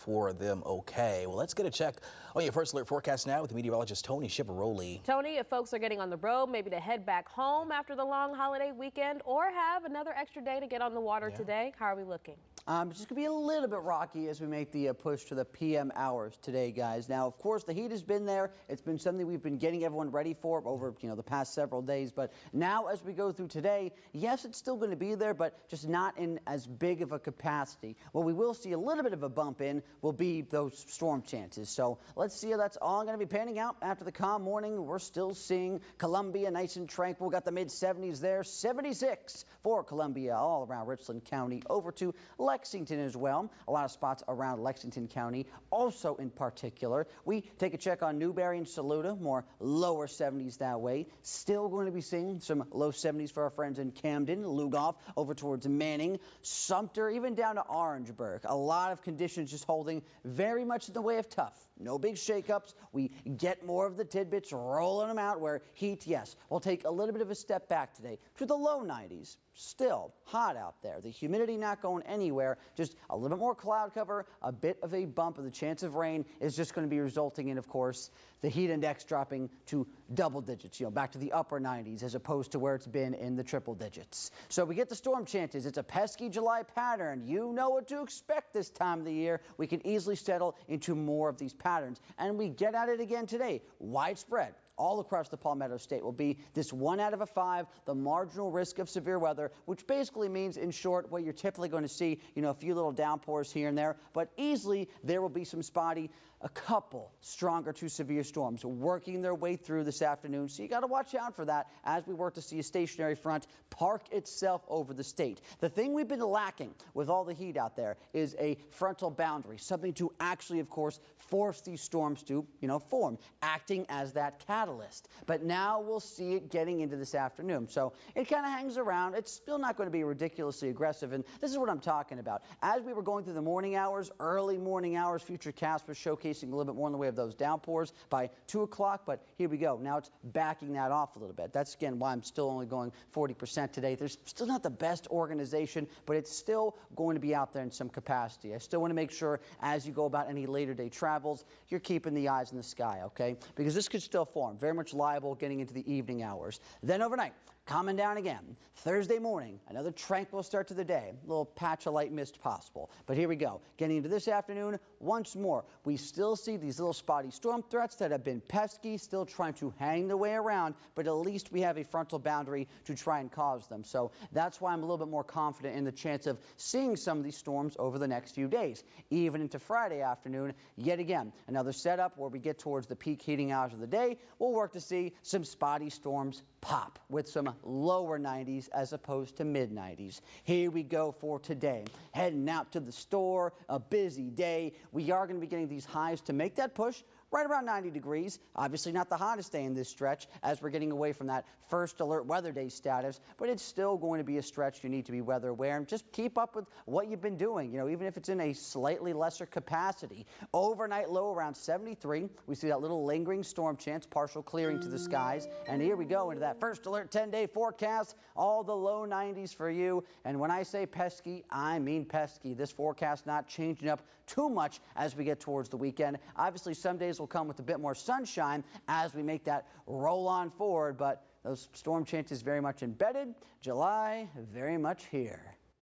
for them okay. Well, let's get a check on your first alert forecast now with meteorologist Tony Shipperoli. Tony, if folks are getting on the road, maybe to head back home after the long holiday weekend or have another extra day to get on the water today, how are we looking? It's just going to be a little bit rocky as we make the push to the PM hours today, guys. Now, of course, the heat has been there. It's been something we've been getting everyone ready for over, the past several days. But now as we go through today, yes, it's still going to be there, but just not in as big of a capacity. What we will see a little bit of a bump in will be those storm chances. So let's see how that's all going to be panning out after the calm morning. We're still seeing Columbia nice and tranquil. Got the mid-70s there. 76 for Columbia all around Richland County. Over to Lexington as well. A lot of spots around Lexington County. Also in particular, we take a check on Newberry and Saluda, more lower 70s that way. Still going to be seeing some low 70s for our friends in Camden, Lugoff, over towards Manning, Sumter, even down to Orangeburg. A lot of conditions just holding very much in the way of tough. No big shakeups. We get more of the tidbits, rolling them out where heat, yes, will take a little bit of a step back today to the low 90s. Still hot out there. The humidity not going anywhere. Just a little bit more cloud cover, a bit of a bump, and the chance of rain is just going to be resulting in, of course, the heat index dropping to double digits, back to the upper 90s as opposed to where it's been in the triple digits. So we get the storm chances. It's a pesky July pattern. You know what to expect this time of the year. We can easily settle into more of these patterns. And we get at it again today. Widespread. All across the Palmetto State will be this 1 out of 5, the marginal risk of severe weather, which basically means, in short, what you're typically going to see, a few little downpours here and there, but easily there will be some spotty, a couple stronger to severe storms working their way through this afternoon. So you got to watch out for that as we work to see a stationary front park itself over the state. The thing we've been lacking with all the heat out there is a frontal boundary, something to actually, of course, force these storms to, form, acting as that catalyst. But now we'll see it getting into this afternoon. So it kind of hangs around. It's still not going to be ridiculously aggressive. And this is what I'm talking about. As we were going through the morning hours, early morning hours, Futurecast was showcasing a little bit more in the way of those downpours by 2 o'clock. But here we go. Now it's backing that off a little bit. That's, again, why I'm still only going 40% today. There's still not the best organization, but it's still going to be out there in some capacity. I still want to make sure as you go about any later day travels, you're keeping the eyes in the sky, okay? Because this could still form. Very much liable getting into the evening hours. Then overnight, calming down again. Thursday morning, another tranquil start to the day. A little patch of light mist possible. But here we go. Getting into this afternoon, once more, we still see these little spotty storm threats that have been pesky, still trying to hang their way around, but at least we have a frontal boundary to try and cause them. So that's why I'm a little bit more confident in the chance of seeing some of these storms over the next few days. Even into Friday afternoon, yet again, another setup where we get towards the peak heating hours of the day. We'll work to see some spotty storms pop with some lower 90s as opposed to mid 90s. Here we go for today. Heading out to the store, a busy day. We are going to be getting these highs to make that push right around 90 degrees. Obviously not the hottest day in this stretch as we're getting away from that first alert weather day status, but it's still going to be a stretch you need to be weather aware and just keep up with what you've been doing, even if it's in a slightly lesser capacity. Overnight low around 73. We see that little lingering storm chance, partial clearing to the skies. And here we go into that first alert 10-day forecast, all the low 90s for you. And when I say pesky, I mean pesky. This forecast not changing up too much as we get towards the weekend. Obviously, some days will come with a bit more sunshine as we make that roll on forward, but those storm chances very much embedded. July very much here.